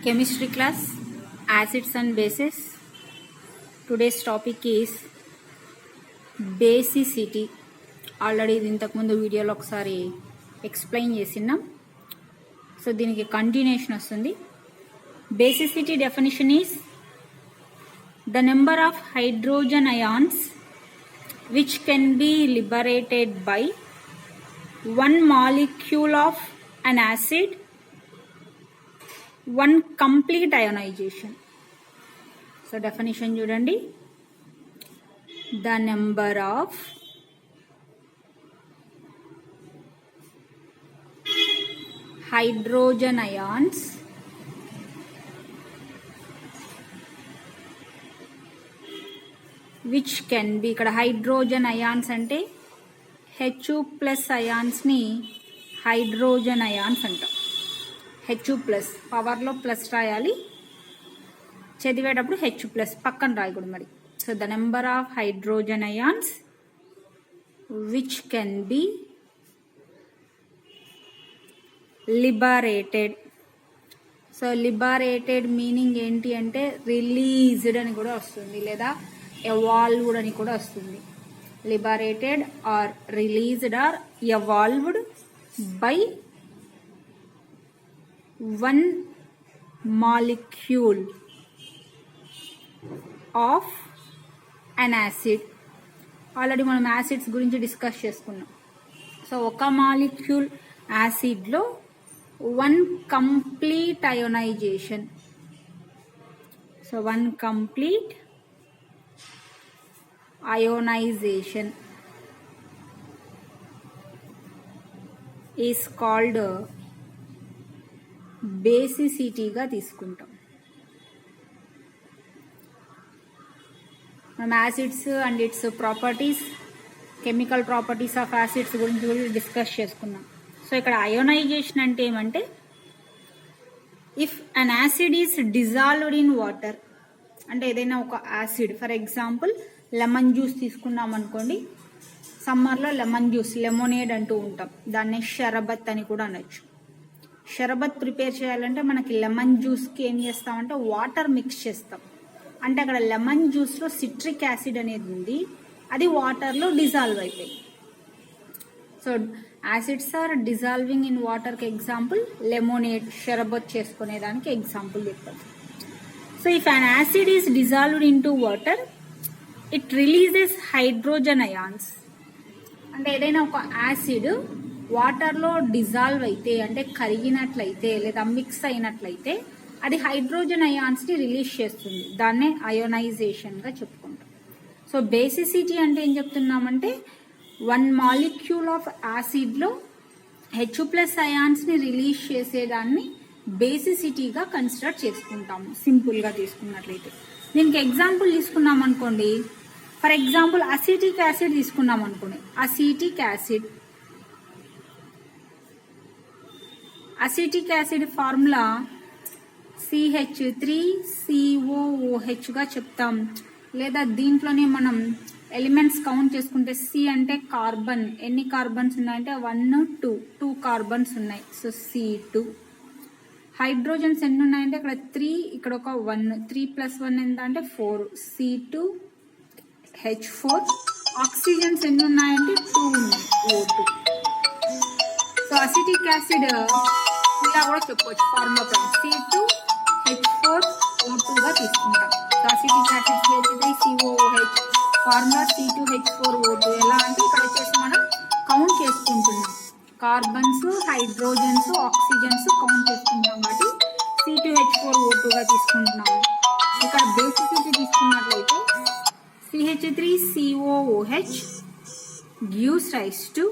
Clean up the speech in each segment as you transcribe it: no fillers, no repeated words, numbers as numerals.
Chemistry class, acids and bases. Today's topic is basicity. Already ఇది ఇంతకుముందు వీడియోలో ఒకసారి ఎక్స్ప్లెయిన్ చేసినాం. సో దీనికి కంటిన్యూషన్ వస్తుంది. Basicity definition is the number of hydrogen ions which can be liberated by one molecule of an acid, one complete ionization. So definition చూడండి, the number of hydrogen ions which can be, ఇక్కడ hydrogen ions అంటే H plus ions ని hydrogen ions అంటాం. H plus పవర్లో plus రాయాలి, చదివేటప్పుడు H plus పక్కన రాయకూడదు మరి. So the number of hydrogen ions which can be liberated. So liberated meaning ఏంటి అంటే రిలీజ్డ్ అని కూడా వస్తుంది, లేదా evolved అని కూడా వస్తుంది. liberated or released or evolved by one molecule of an acid. Already మనం యాసిడ్స్ గురించి డిస్కస్ చేసుకున్నాం. సో ఒక మాలిక్యూల్ యాసిడ్లో one complete ionization. So one complete ionization is called basicity గా తీసుకుంటాం. మనం acids and its properties, chemical properties of acids గురించి కూడా డిస్కస్ చేసుకున్నాం. సో ఇక్కడ అయోనైజేషన్ అంటే ఏమంటే, if an acid is dissolved in water, అంటే ఏదైనా ఒక యాసిడ్, ఫర్ ఎగ్జాంపుల్ లెమన్ జ్యూస్ తీసుకున్నాం అనుకోండి, సమ్మర్లో లెమన్ జ్యూస్, లెమోనేడ్ అంటూ ఉంటాం, దాన్ని షరబత్ అని కూడా అనొచ్చు. షరబత్ ప్రిపేర్ చేయాలంటే మనకి లెమన్ జ్యూస్కి ఏం చేస్తామంటే వాటర్ మిక్స్ చేస్తాం. అంటే అక్కడ లెమన్ జ్యూస్లో సిట్రిక్ యాసిడ్ అనేది ఉంది, అది వాటర్లో డిజాల్వ్ అయిపోయి. So acids are dissolving in వాటర్కి ఎగ్జాంపుల్ లెమోనేడ్, షరబత్ చేసుకునేదానికి ఎగ్జాంపుల్ చెప్తాం. So if an acid is dissolved into water, it releases hydrogen ions. అంటే ఏదైనా ఒక యాసిడ్ వాటర్లో డిజాల్వ్ అయితే, అంటే కరిగినట్లయితే లేదా మిక్స్ అయినట్లయితే, అది హైడ్రోజన్ అయాన్స్ని రిలీజ్ చేస్తుంది. దాన్నే అయోనైజేషన్గా చెప్పుకుంటాం. సో బేసిసిటీ అంటే ఏం చెప్తున్నామంటే, వన్ మాలిక్యూల్ ఆఫ్ యాసిడ్లో H ప్లస్ అయాన్స్ని రిలీజ్ చేసేదాన్ని బేసిసిటీగా కన్సిడర్ చేసుకుంటాము, సింపుల్గా తీసుకున్నట్లయితే. దీనికి ఎగ్జాంపుల్ తీసుకున్నాం అనుకోండి, ఫర్ ఎగ్జాంపుల్ అసిటిక్ యాసిడ్ తీసుకున్నాం అనుకోండి. అసిటిక్ యాసిడ్ ఫార్ములా CH3COOH గా చెప్తాం. లేదా దీంట్లోనే మనం ఎలిమెంట్స్ కౌంట్ చేసుకుంటే, C అంటే కార్బన్, ఎన్ని కార్బన్స్ ఉన్నాయంటే 1 2 కార్బన్స్ ఉన్నాయి. So C2. హైడ్రోజన్స్ ఎన్ని ఉన్నాయంటే ఇక్కడ 3, ఇక్కడ ఒక 1, 3 + 1 ఎంత అంటే 4, C2H4. ఆక్సిజన్స్ ఎన్ని ఉన్నాయంటే 2 ఉన్నాయి, O2. సో అసిటిక్ యాసిడ్ ఇలా కూడా చెప్పవచ్చు, ఫార్ములా C2H4O2 గా తీసుకుంటాం. So acetic acid CH3COOH, formula C2H4O2. ఎలా అంటే ఇక్కడ వచ్చేసి మనం కౌంట్ చేసుకుంటున్నాం, కార్బన్స్, హైడ్రోజన్స్, ఆక్సిజన్స్ కౌంట్ చేసుకుంటాం కాబట్టి C2H4O2 గా తీసుకుంటున్నాము. ఇక్కడ బేసిసిటీ తీసుకున్నట్లయితే CH3COOH గివ్స్ రైస్ టు,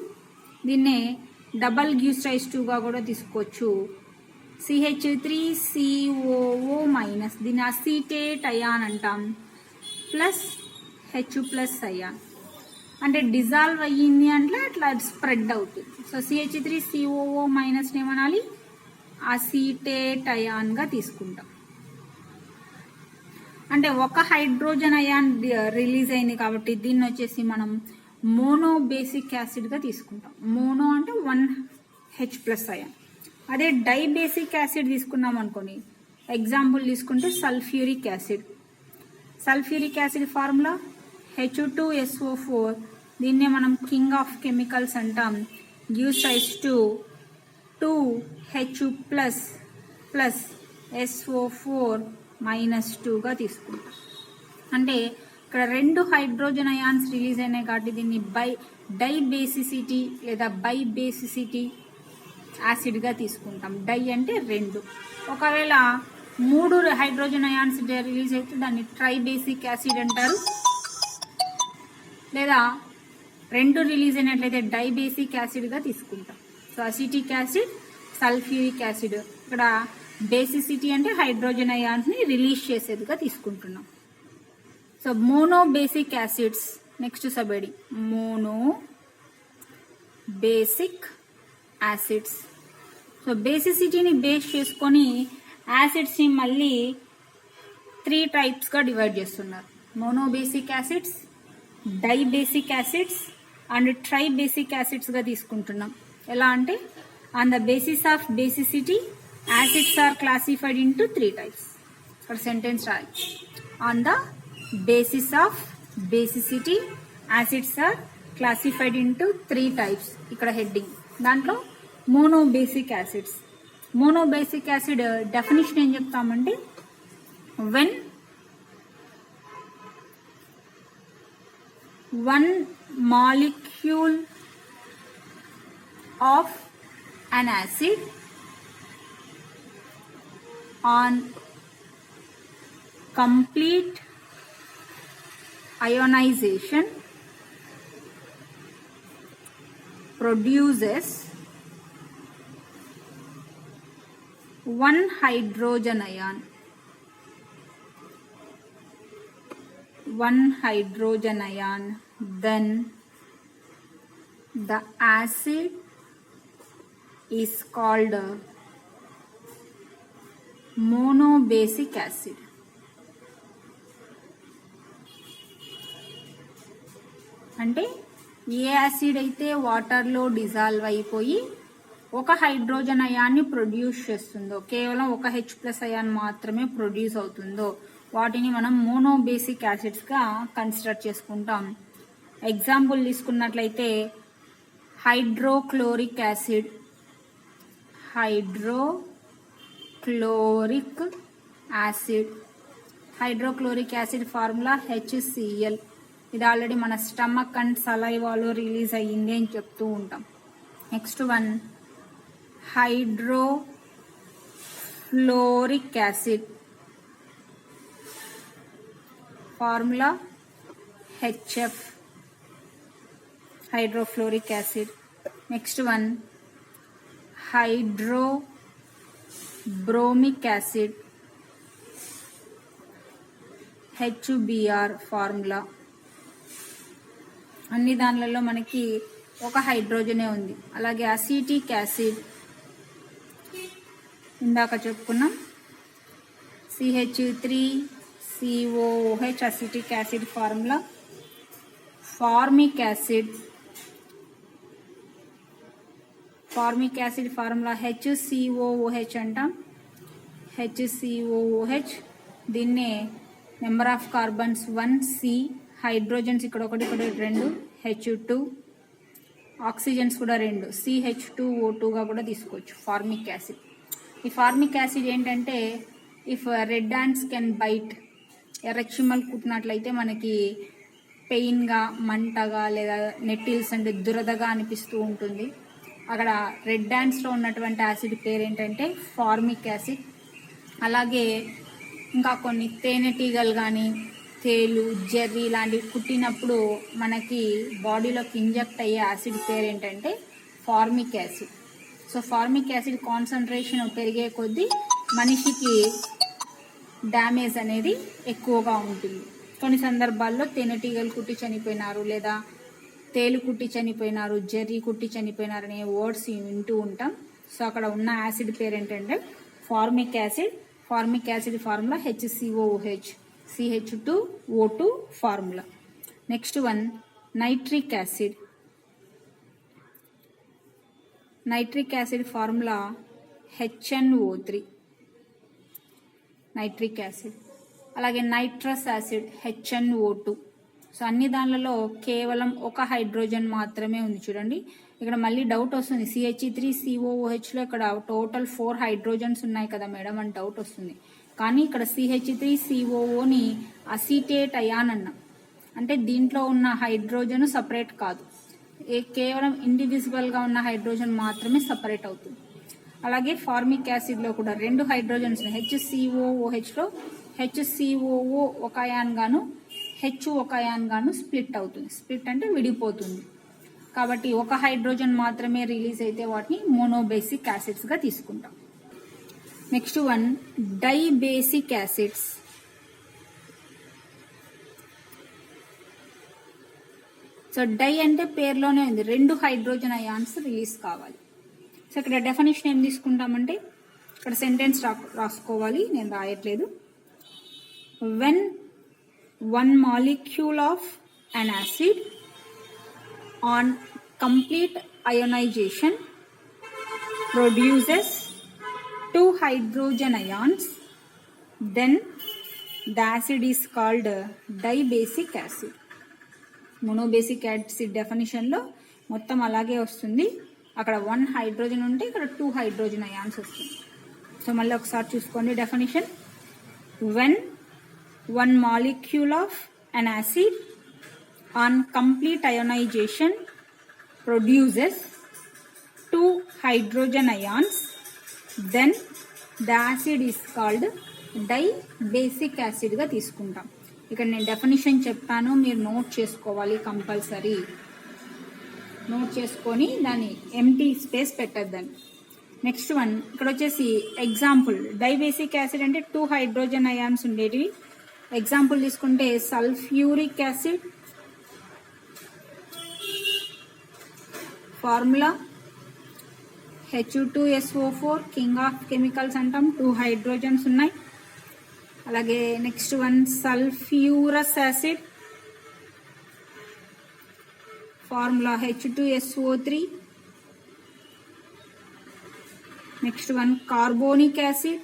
దీన్నే డబల్ గివ్స్ రైస్ టు గా కూడా తీసుకోవచ్చు. CH3COO- దీన్ని అసిటేట్ అయాన్ అంటాం, ప్లస్ H ప్లస్ అయాన్. అంటే డిజాల్వ్ అయ్యింది అంటే అట్లా స్ప్రెడ్ అవుతుంది. సో CH3COO- ఏమనాలి, అసిటేట్ అయాన్ గా తీసుకుంటాం. అంటే ఒక హైడ్రోజన్ అయాన్ రిలీజ్ అయింది కాబట్టి దీన్ని వచ్చేసి మనం మోనో బేసిక్ యాసిడ్ గా తీసుకుంటాం. మోనో అంటే 1 H+ అయాన్. అదే డై బేసిక్ యాసిడ్ తీసుకున్నాం అనుకోండి, ఎగ్జాంపుల్ తీసుకుంటే sulphuric acid. Sulphuric acid formula H2SO4. దీన్నే మనం కింగ్ ఆఫ్ కెమికల్స్ అంటాం. Gives rise to 2H plus SO4 - 2గా తీసుకుంటాం. అంటే ఇక్కడ 2 హైడ్రోజన్ అయాన్స్ రిలీజ్ అయినాయి కాబట్టి దీన్ని డైబేసిసిటీ లేదా బైబేసిసిటీ యాసిడ్గా తీసుకుంటాం. డై అంటే 2. ఒకవేళ 3 హైడ్రోజన్ అయాన్స్ రిలీజ్ అయితే దాన్ని ట్రైబేసిక్ యాసిడ్ అంటారు. లేదా 2 రిలీజ్ అయినట్లయితే డైబేసిక్ యాసిడ్గా తీసుకుంటాం. So acetic acid, sulphuric acid. ఇక్కడ బేసిసిటీ అంటే హైడ్రోజన్ అయాన్స్ని రిలీజ్ చేసేదిగా తీసుకుంటున్నాం. So mono basic acids. Next sub mono basic acids. So బేసిసిటీని బేస్ చేసుకొని యాసిడ్స్ని మళ్ళీ 3 టైప్స్గా డివైడ్ చేస్తున్నారు. Mono basic acids, dibasic acids and tribasic యాసిడ్స్గా తీసుకుంటున్నాం. ఎలా అంటే on the basis of basicity acids are classified into 3 types. ఇక్కడ సెంటెన్స్ రాయాలి. On the basis of basicity acids are classified into 3 types. ఇక్కడ హెడ్డింగ్ దాంట్లో మోనోబేసిక్ యాసిడ్స్. మోనోబేసిక్ యాసిడ్ డెఫినిషన్ ఏం చెప్తామంటే when one molecule of an acid on complete ionization produces one hydrogen ion. Then the acid is called monobasic acid. అంటే ఏ acid అయితే వాటర్లో dissolve అయిపోయి ఒక hydrogen అయాన్ని produce చేస్తుందో, కేవలం ఒక H+ అయాన్ మాత్రమే ప్రొడ్యూస్ అవుతుందో వాటిని మనం మోనోబేసిక్ యాసిడ్స్గా కన్సిడర్ చేసుకుంటాం. ఎగ్జాంపుల్ తీసుకున్నట్లయితే hydrochloric acid. Hydrochloric acid formula HCl. ఇది ఆల్రెడీ మన స్టమక్ అండ్ సలైవాలో రిలీజ్ అయ్యింది అని చెప్తూ ఉంటాం. Next one hydrofluoric acid formula HF. Hydrofluoric acid. Next one hydrobromic acid HBr formula. అన్ని దానిలలో మనకి ఒక హైడ్రోజనే ఉంది. అలాగే అసిటిక్ యాసిడ్ ఇందాక చెప్పుకున్నాం CH3COOH acetic acid formula. Formic acid formula HCOOH అంటాం. HCOOH దీన్నే number of carbons 1C, hydrogens ఇక్కడ 1 ఇక్కడ 2, H2, ఆక్సిజన్స్ కూడా 2, CH2O2గా కూడా తీసుకోవచ్చు. Formic acid. ఈ ఫార్మిక్ యాసిడ్ ఏంటంటే if red ants can bite, ఎర్రచీమలు కుట్టినట్లయితే మనకి పెయిన్గా, మంటగా లేదా నెటిల్స్ అంటే దురదగా అనిపిస్తూ ఉంటుంది. అక్కడ రెడ్ యాంట్స్లో ఉన్నటువంటి యాసిడ్ పేరు ఏంటంటే ఫార్మిక్ యాసిడ్. అలాగే ఇంకా కొన్ని తేనెటీగలు కానీ, తేలు, జెర్రీ లాంటివి కుట్టినప్పుడు మనకి బాడీలోకి ఇంజెక్ట్ అయ్యే యాసిడ్ పేరు ఏంటంటే formic acid. So formic acid concentration పెరిగే కొద్దీ మనిషికి డ్యామేజ్ అనేది ఎక్కువగా ఉంటుంది. కొన్ని సందర్భాల్లో తేనెటీగలు కుట్టి చనిపోయినారు, లేదా తేలు కుట్టి చనిపోయినారు, జెర్రీ కుట్టి చనిపోయినారు అనే వర్డ్స్ వింటూ ఉంటాం. సో అక్కడ ఉన్న యాసిడ్ పేరు ఏంటంటే formic acid. Formic acid formula HCOOH, CH2O2 formula. Next one nitric acid. Nitric acid formula HNO3. Nitric acid. అలాగే నైట్రస్ యాసిడ్ HNO2. సో అన్ని దానిలలో కేవలం ఒక హైడ్రోజన్ మాత్రమే ఉంది. చూడండి ఇక్కడ మళ్ళీ డౌట్ వస్తుంది, CH3COOH లో ఇక్కడ టోటల్ 4 హైడ్రోజన్స్ ఉన్నాయి కదా మేడం అని డౌట్ వస్తుంది. కానీ ఇక్కడ CH3COOని అసిటేట్ అయాన్ అన్నాం, అంటే దీంట్లో ఉన్న హైడ్రోజన్ సపరేట్ కాదు, కేవలం ఇండివిజిబుల్ గా ఉన్న హైడ్రోజన్ మాత్రమే సపరేట్ అవుతుంది. అలాగే ఫార్మిక్ యాసిడ్ లో కూడా 2 హైడ్రోజన్స్ HCOOH లో HCOO ఒక అయాన్ గాను H ఒక అయాన్ గాను స్ప్లిట్ అవుతుంది. స్ప్లిట్ అంటే విడిపోతుంది. కాబట్టి ఒక హైడ్రోజన్ మాత్రమే రిలీజ్ అయితే వాటిని మోనోబేసిక్ యాసిడ్స్ గా తీసుకుంటాం. Next one dibasic acids. So di అంటే పేరులోనే ఉంది, 2 హైడ్రోజన్ అయాన్స్ రిలీజ్ కావాలి. సో ఇక్కడ డెఫినేషన్ ఏం తీసుకుంటామంటే ఇక్కడ సెంటెన్స్ రాసుకోవాలి, నేను రాయట్లేదు. When 1 molecule of an acid on complete ionization produces 2 hydrogen ions, then the acid is called dibasic acid. Monobasic acid definition లో మొత్తం అలాగే వస్తుంది, అక్కడ 1 హైడ్రోజన్ ఉంటే ఇక్కడ 2 హైడ్రోజన్ అయాన్స్ వస్తుంది. సో మళ్ళీ ఒకసారి చూసుకోండి definition. When 1 molecule of an acid on complete ionization produces 2 hydrogen ions, then the acid is called dibasic acid గా తీసుకుంటాం. ఇక్కడ నేను డెఫినేషన్ చెప్పాను, మీరు నోట్ చేసుకోవాలి కంపల్సరీ. నోట్ చేసుకొని దాన్ని ఎంటీ స్పేస్ పెట్టద్దండి. నెక్స్ట్ వన్ ఇక్కడ వచ్చేసి ఎగ్జాంపుల్. డైబేసిక్ యాసిడ్ అంటే 2 హైడ్రోజన్ అయాన్స్ ఉండేటివి. ఎగ్జాంపుల్ తీసుకుంటే sulphuric acid, formula H2SO4, king of chemicals అంటాం, 2 హైడ్రోజన్స్ ఉన్నాయి. అలాగే next one sulphurous acid, formula H2SO3. Next one carbonic acid,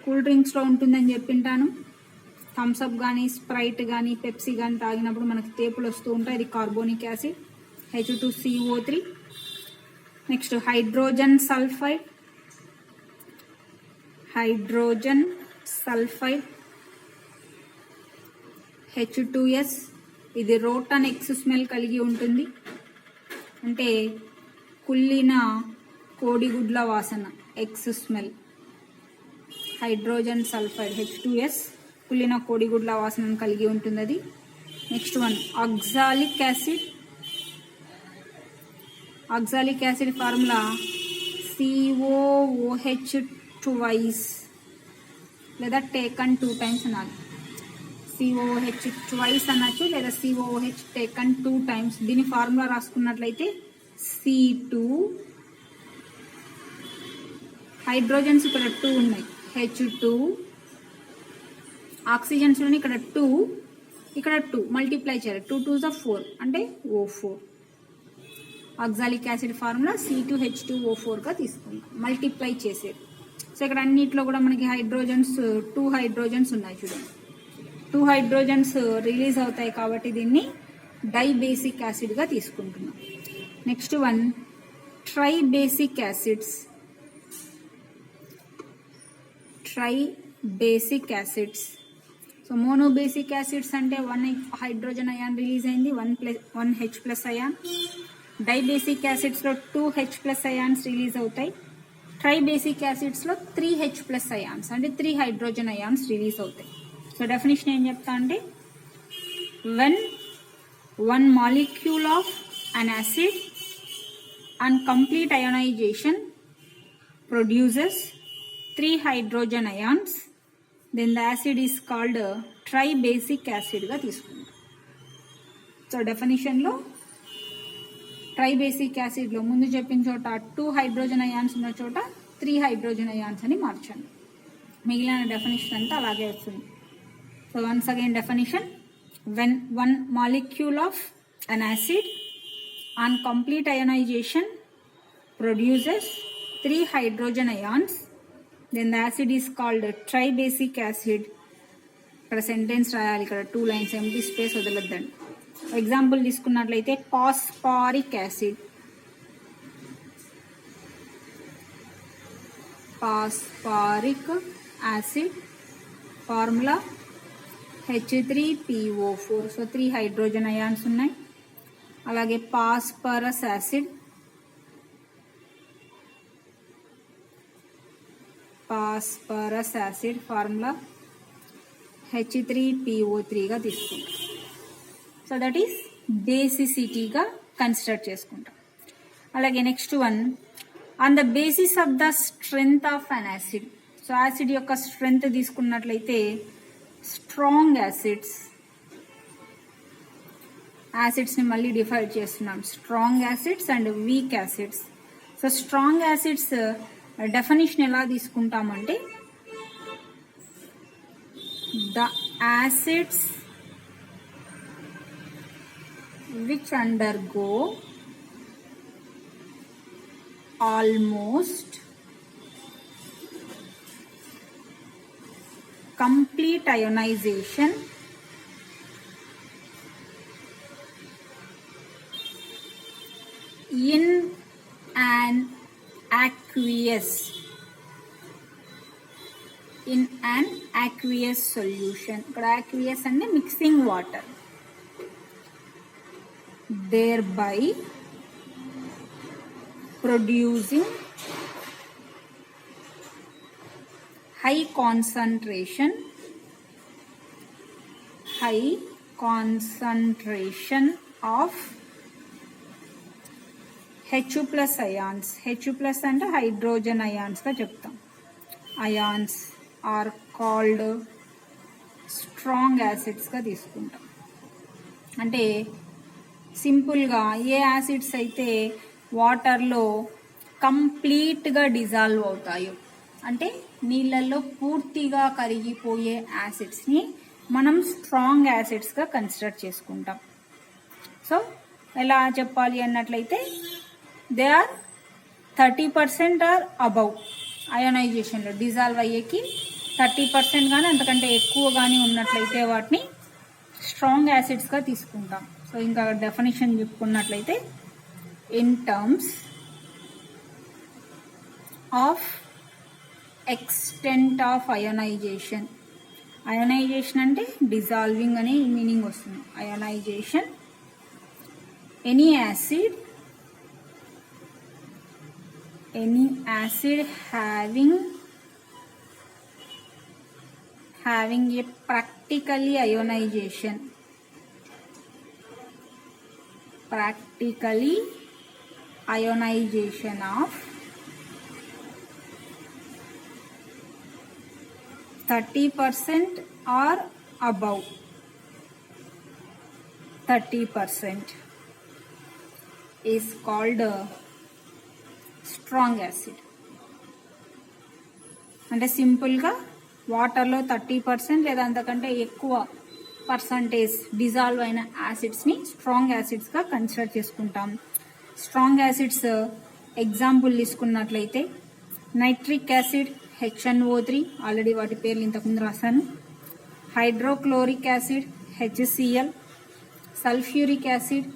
cool drinks లో ఉంటుందని చెప్పింటాను. థమ్స్అప్ కానీ స్ప్రైట్ కానీ పెప్సీ కానీ తాగినప్పుడు మనకి తేపులు వస్తూ ఉంటాయి, ఇది carbonic acid H2CO3. Next hydrogen sulphide, H2S. ఇది రోటన్ ఎక్స్ స్మెల్ కలిగి ఉంటుంది, అంటే కుళ్ళిన కోడిగుడ్ల వాసన, X smell. Hydrogen sulphide H2S కుళ్ళిన కోడిగుడ్ల వాసనను కలిగి ఉంటుంది అది. Next one oxalic acid. Oxalic acid formula COOH twice లేదా టేకన్ 2 times అనాలి. COOH twice అనొచ్చు లేదా COOH టేకన్ 2 times. దీని ఫార్ములా రాసుకున్నట్లయితే C2, హైడ్రోజన్స్ ఇక్కడ 2 ఉన్నాయి H2, ఆక్సిజన్స్ లోని ఇక్కడ 2, ఇక్కడ 2 మల్టిప్లై చేయాలి, 2 2s 4 అంటే O4. Oxalic acid formula C2H2O4 గా తీసుకుంటాం, మల్టిప్లై చేసేది. సో ఇక్కడ అన్నిట్లో కూడా మనకి హైడ్రోజన్స్ 2 హైడ్రోజన్స్ ఉన్నాయి చూడండి, 2 హైడ్రోజన్స్ రిలీజ్ అవుతాయి కాబట్టి దీన్ని డైబేసిక్ యాసిడ్ గా తీసుకుంటున్నాం. Next one tribasic acids. Tribasic acids. So monobasic acids అంటే 1 హైడ్రోజన్ అయాన్ రిలీజ్ అయింది, 1 H+ అయాన్. డైబేసిక్ యాసిడ్స్ లో 2 H+ అయాన్స్ రిలీజ్ అవుతాయి. ట్రైబేసిక్ యాసిడ్స్ లో 3 H+ అయాన్స్ అంటే 3 హైడ్రోజన్ అయాన్స్ రిలీజ్ అవుతాయి. సో డెఫినేషన్ ఏం చెప్తా అంటే when 1 molecule of an acid on complete ionization produces 3 hydrogen ions, then the acid is called tribasic acid గా తీసుకుంటాం. సో డెఫినేషన్ లో ట్రైబేసిక్ యాసిడ్ లో ముందు చెప్పిన చోట 2 హైడ్రోజన్ అయాన్స్ ఉన్న చోట 3 హైడ్రోజన్ అయాన్స్ అని మార్చండి, మిగిలిన డెఫినేషన్ అంతా అలాగే వస్తుంది. So once again definition. When 1 molecule of an acid on complete ionization produces 3 hydrogen ions, then the acid is called tribasic acid. ఇక్కడ సెంటెన్స్ రాయాలి, ఇక్కడ 2 lines ఎంటీ స్పేస్ వదలొద్దండి. ఎగ్జాంపుల్ తీసుకున్నట్లయితే phosphoric acid. Phosphoric acid formula H3PO4. So 3 hydrogen ions ఉన్నాయి. అలాగే phosphorus acid, formula H3PO3గా తీసుకుంటాం. So that is బేసిసిటీగా కన్సిడర్ చేసుకుంటాం. అలాగే next one, on the basis of the strength of an acid. So acid యొక్క స్ట్రెంగ్త్ తీసుకున్నట్లయితే స్ట్రాంగ్ యాసిడ్స్ని మళ్ళీ డిఫైడ్ చేస్తున్నాం, strong acids and weak acids. So strong acids definition ఎలా తీసుకుంటామంటే the acids which undergo almost complete ionization in an aqueous solution. ఇక్కడ aqueous అంటే mixing water. thereby producing high concentration of H+ ions. H+ అంటే hydrogen ions గా చెప్తాం. Ions are called strong acids గా తీసుకుంటాం. అంటే సింపుల్గా ఏ యాసిడ్స్ అయితే వాటర్లో కంప్లీట్గా డిజాల్వ్ అవుతాయో, అంటే నీళ్ళల్లో పూర్తిగా కరిగిపోయే యాసిడ్స్ని మనం స్ట్రాంగ్ యాసిడ్స్గా కన్సిడర్ చేసుకుంటాం. సో ఎలా చెప్పాలి అన్నట్లయితే దే ఆర్ 30% ఆర్ అబౌవ్ అయోనైజేషన్లో డిజాల్వ్ అయ్యేకి 30% కానీ అంతకంటే ఎక్కువ కానీ ఉన్నట్లయితే వాటిని స్ట్రాంగ్ యాసిడ్స్గా తీసుకుంటాం. సో ఇంకా డెఫినేషన్ చెప్పుకున్నట్లయితే in terms of extent of ionization. Ionization అంటే డిజాల్వింగ్ అనే మీనింగ్ వస్తుంది. Ionization, any acid having a practically ionization of 30% or above 30% is called strong acid. అంటే సింపుల్గా వాటర్లో 30% లేదా అంతకంటే ఎక్కువ పర్సంటేజ్ డిజాల్వ్ అయిన యాసిడ్స్ని స్ట్రాంగ్ యాసిడ్స్గా కన్సిడర్ చేసుకుంటాం. స్ట్రాంగ్ యాసిడ్స్ ఎగ్జాంపుల్ తీసుకున్నట్లయితే నైట్రిక్ యాసిడ్ HNO3, ఆల్రెడీ వాటి పేర్లు ఇంతకుముందు రాశాను. Hydrochloric acid HCl, sulphuric acid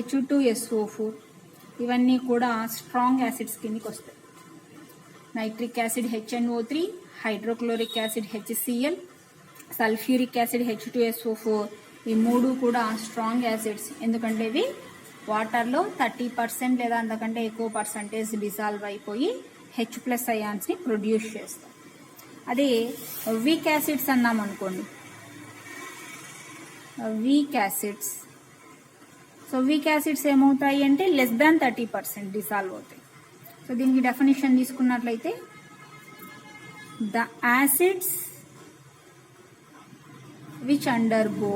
H2SO4. ఇవన్నీ కూడా స్ట్రాంగ్ యాసిడ్స్ కిందకి వస్తాయి. Nitric acid HNO3, hydrochloric acid HCl, sulphuric acid H2SO4. ఈ మూడు కూడా స్ట్రాంగ్ యాసిడ్స్. ఎందుకంటే ఇవి వాటర్లో 30% లేదా అంతకంటే ఎక్కువ పర్సంటేజ్ డిజాల్వ్ అయిపోయి H+ అయాన్స్ని ప్రొడ్యూస్ చేస్తాం. అదే వీక్ యాసిడ్స్ అన్నాం అనుకోండి, weak acids. So weak acids ఏమవుతాయి అంటే లెస్ దాన్ 30% డిజాల్వ్ అవుతాయి. సో దీనికి డెఫినేషన్ తీసుకున్నట్లయితే the acids which undergo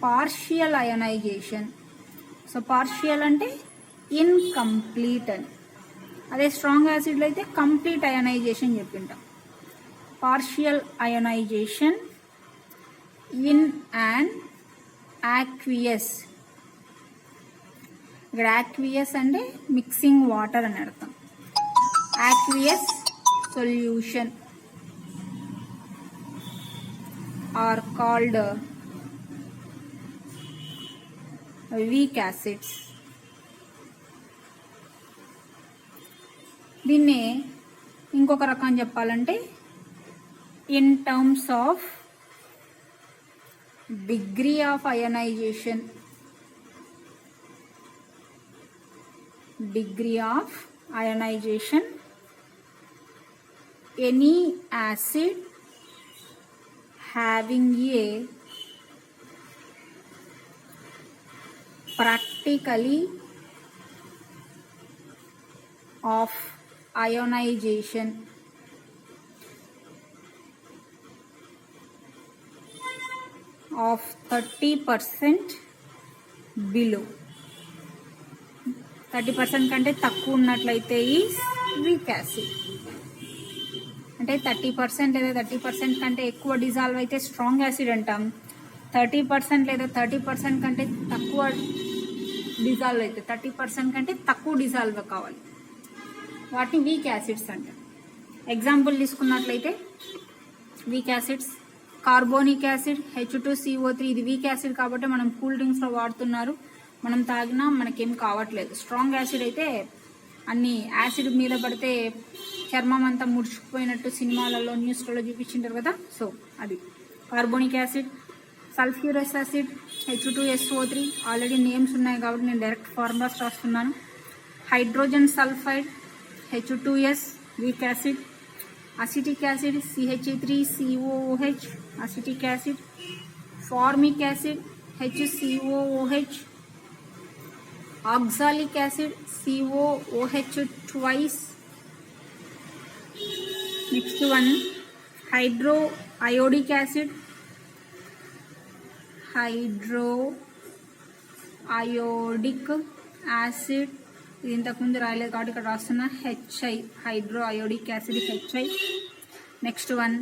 partial ionization. So partial అంటే ఇన్కంప్లీట్ అని. అదే స్ట్రాంగ్ యాసిడ్లో అయితే కంప్లీట్ అయోనైజేషన్ చెప్పింటాం. Partial ionization in and aqueous. ఇక్కడ యాక్వియస్ అంటే మిక్సింగ్ వాటర్ అని అర్థం. aqueous solution are called weak acids. దీన్నే ఇంకొక రకం చెప్పాలంటే in terms of degree of ionization, any acid having a practically of ionization of 30% below, 30% కంటే తక్కువ ఉన్నట్లయితే ఈజ్ వీక్ యాసిడ్. అంటే 30% లేదా 30% కంటే ఎక్కువ డిజాల్వ్ అయితే స్ట్రాంగ్ యాసిడ్ అంటాం. 30% లేదా 30% కంటే తక్కువ డిజాల్వ్ అయితే 30% కంటే తక్కువ డిజాల్వ్ కావాలి, వాటిని వీక్ యాసిడ్స్ అంటాం. ఎగ్జాంపుల్ తీసుకున్నట్లయితే week acids carbonic acid H2CO3, ఇది వీక్ యాసిడ్ కాబట్టి మనం కూల్ డ్రింక్స్లో వాడుతున్నారు, మనం తాగినా మనకేం కావట్లేదు. స్ట్రాంగ్ యాసిడ్ అయితే అన్ని యాసిడ్ మీద పడితే చర్మం అంతా ముడుచుకుపోయినట్టు సినిమాలలో న్యూస్లలో చూపించింటారు కదా, సో అది carbonic acid. Sulphurous acid H2SO3, already names ఉన్నాయి కాబట్టి నేను డైరెక్ట్ ఫార్ములాస్ రాస్తున్నాను. Hydrogen sulphide H2S, weak acid. Acetic acid CH3COOH, acetic acid. Formic acid HCOOH. Oxalic acid COOH twice. Next one hydro iodic acid, ఇది ఇంతకుముందు రాయలేదు కాబట్టి ఇక్కడ రాస్తున్నా HI, hydro iodic acid HI. Next one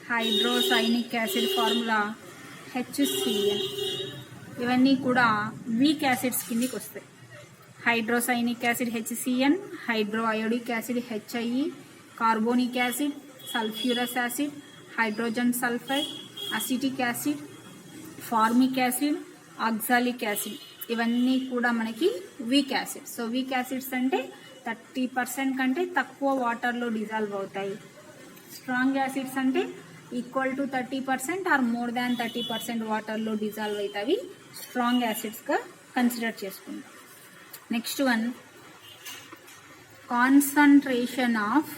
hydrocyanic acid formula HCl. ఇవన్నీ కూడా weak acids కిందికి వస్తాయి. Hydrocyanic acid HCN, hydro iodic acid HIE, carbonic acid, sulphurous acid, hydrogen sulphide, acetic acid, formic acid, oxalic acid, ఇవన్నీ కూడా మనకి weak acids. So weak acids అంటే 30% కంటే తక్కువ వాటర్లో డిజాల్వ్ అవుతాయి. స్ట్రాంగ్ యాసిడ్స్ అంటే equal to 30% or more than 30% వాటర్లో డిజాల్వ్ అవుతాయి, స్ట్రాంగ్ యాసిడ్స్గా కన్సిడర్ చేసుకుంటాం. Next one concentration of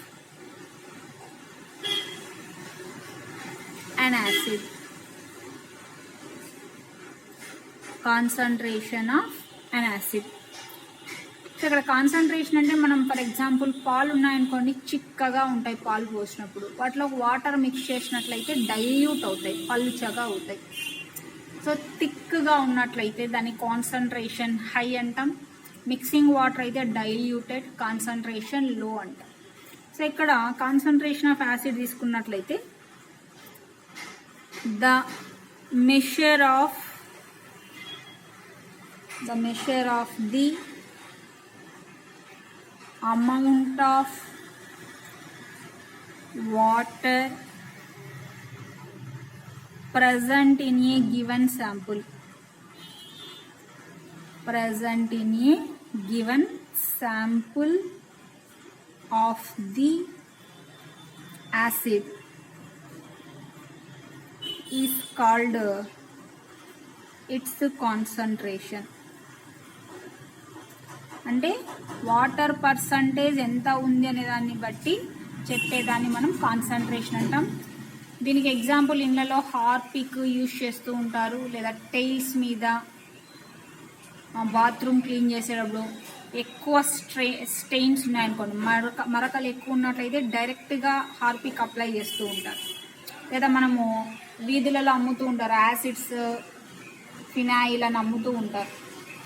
an acid. So ఇక్కడ కాన్సన్ట్రేషన్ అంటే మనం ఫర్ ఎగ్జాంపుల్ పాలు ఉన్నాయనుకోండి, చిక్కగా ఉంటాయి పాలు పోసినప్పుడు, వాటిలో వాటర్ మిక్స్ చేసినట్లయితే డైల్యూట్ అవుతాయి, పలుచగా అవుతాయి. సో థిక్గా ఉన్నట్లయితే దాని కాన్సన్ట్రేషన్ హై అంటాం. మిక్సింగ్ వాటర్ అయితే డైల్యూటెడ్, కాన్సన్ట్రేషన్ లో అంటాం. సో ఇక్కడ కాన్సన్ట్రేషన్ ఆఫ్ యాసిడ్ తీసుకున్నట్లయితే the measure of the amount of water present in a given sample of the acid is called its concentration. అంటే వాటర్ పర్సంటేజ్ ఎంత ఉంది అనే దాన్ని బట్టి చెప్పేదాన్ని మనం కాన్సన్ట్రేషన్ అంటాం. దీనికి ఎగ్జాంపుల్ ఇళ్లలో హార్పిక్ యూజ్ చేస్తూ ఉంటారు, లేదా టైల్స్ మీద బాత్రూమ్ క్లీన్ చేసేటప్పుడు ఎక్కువ స్టెయిన్స్ ఉన్నాయనుకోండి, మరకలు ఎక్కువ ఉన్నట్లయితే డైరెక్ట్గా హార్పిక్ అప్లై చేస్తూ ఉంటారు. లేదా మనము వీధులలో అమ్ముతూ ఉంటారు యాసిడ్స్, ఫినాయిల్ అని అమ్ముతూ ఉంటారు.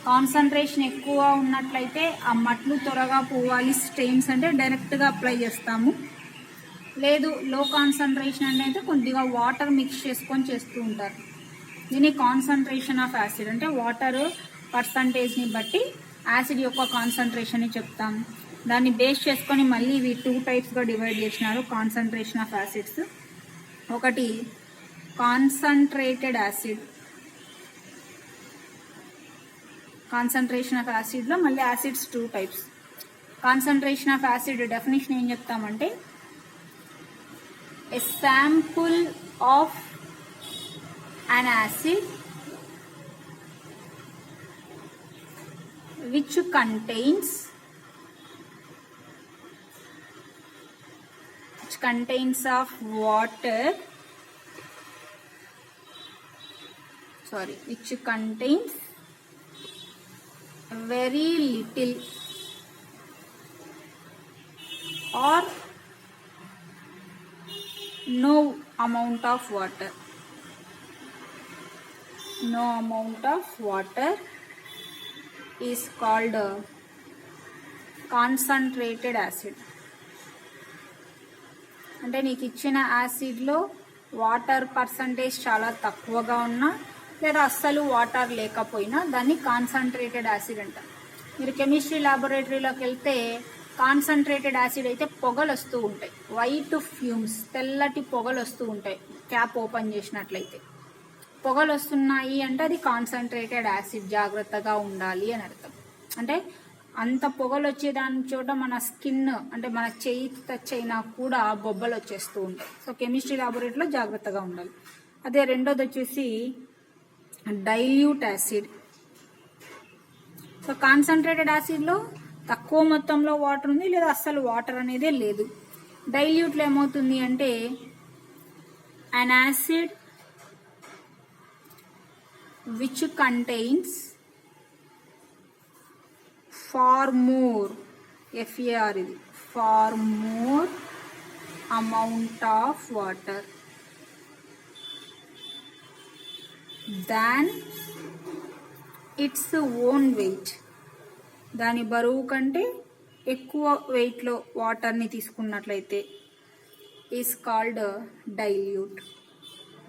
కాన్సన్ట్రేషన్ ఎక్కువ ఉన్నట్లయితే ఆ మట్లు త్వరగా పోవాలి, స్టెయిన్స్ అంటే డైరెక్ట్గా అప్లై చేస్తాము. లేదు లో కాన్సన్ట్రేషన్ అంటే కొద్దిగా వాటర్ మిక్స్ చేసుకొని చేస్తూ ఉంటారు. దీని కాన్సన్ట్రేషన్ ఆఫ్ యాసిడ్ అంటే వాటర్ పర్సంటేజ్ని బట్టి యాసిడ్ యొక్క కాన్సన్ట్రేషన్ చెప్తాం. దాన్ని బేస్ చేసుకొని మళ్ళీ ఇవి 2 టైప్స్గా డివైడ్ చేసినారు కాన్సన్ట్రేషన్ ఆఫ్ యాసిడ్స్. ఒకటి కాన్సన్ట్రేటెడ్ యాసిడ్. కాన్సన్ట్రేషన్ ఆఫ్ యాసిడ్లో మళ్ళీ acids 2 types. Concentration of acid definition ఏం చెప్తామంటే a sample of an acid which contains of water, which contains very little or no amount of water. No amount of water is called concentrated acid. అంటే నీకు ఇచ్చిన యాసిడ్లో water percentage చాలా తక్కువగా ఉన్నా లేదా అస్సలు వాటర్ లేకపోయినా దాన్ని కాన్సన్ట్రేటెడ్ యాసిడ్ అంటారు. మీరు కెమిస్ట్రీ ల్యాబొరేటరీలోకి వెళ్తే కాన్సన్ట్రేటెడ్ యాసిడ్ అయితే పొగలు వస్తూ ఉంటాయి, వైట్ ఫ్యూమ్స్, తెల్లటి పొగలు వస్తూ ఉంటాయి. క్యాప్ ఓపెన్ చేసినట్లయితే పొగలు వస్తున్నాయి అంటే అది కాన్సన్ట్రేటెడ్ యాసిడ్, జాగ్రత్తగా ఉండాలి అని అర్థం. అంటే అంత పొగలు వచ్చేదాని చోట మన స్కిన్ అంటే మన చేయి టచ్ అయినా కూడా బొబ్బలు వచ్చేస్తూ ఉంటాయి. సో కెమిస్ట్రీ ల్యాబొరేటరీలో జాగ్రత్తగా ఉండాలి. అదే రెండోది వచ్చేసి డైల్యూట్ యాసిడ్. సో కాన్సన్ట్రేటెడ్ యాసిడ్లో తక్కువ మొత్తంలో వాటర్ ఉంది లేదా అస్సలు వాటర్ అనేదే లేదు. డైల్యూట్లో ఏమవుతుంది అంటే an acid which contains far more, FAR ఇది, far more amount of water than its own weight. దాని బరువు కంటే ఎక్కువ వెయిట్లో వాటర్ని తీసుకున్నట్లయితే ఈజ్ కాల్డ్ డైల్యూట్.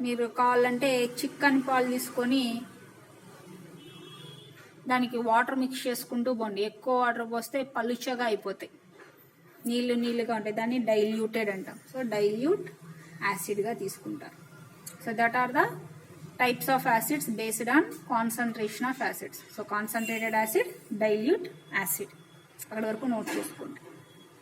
మీరు కావాలంటే చిక్కన్ పాలు తీసుకొని దానికి వాటర్ మిక్స్ చేసుకుంటూ పోండి, ఎక్కువ వాటర్ పోస్తే పలుచగా అయిపోతాయి, నీళ్ళుగా ఉంటాయి, దాన్ని డైల్యూటెడ్ అంటాం. సో డైల్యూట్ యాసిడ్గా తీసుకుంటారు. So that are the types of acids based on concentration of acids. So concentrated acid, dilute acid, అక్కడి వరకు నోట్ చేసుకోండి.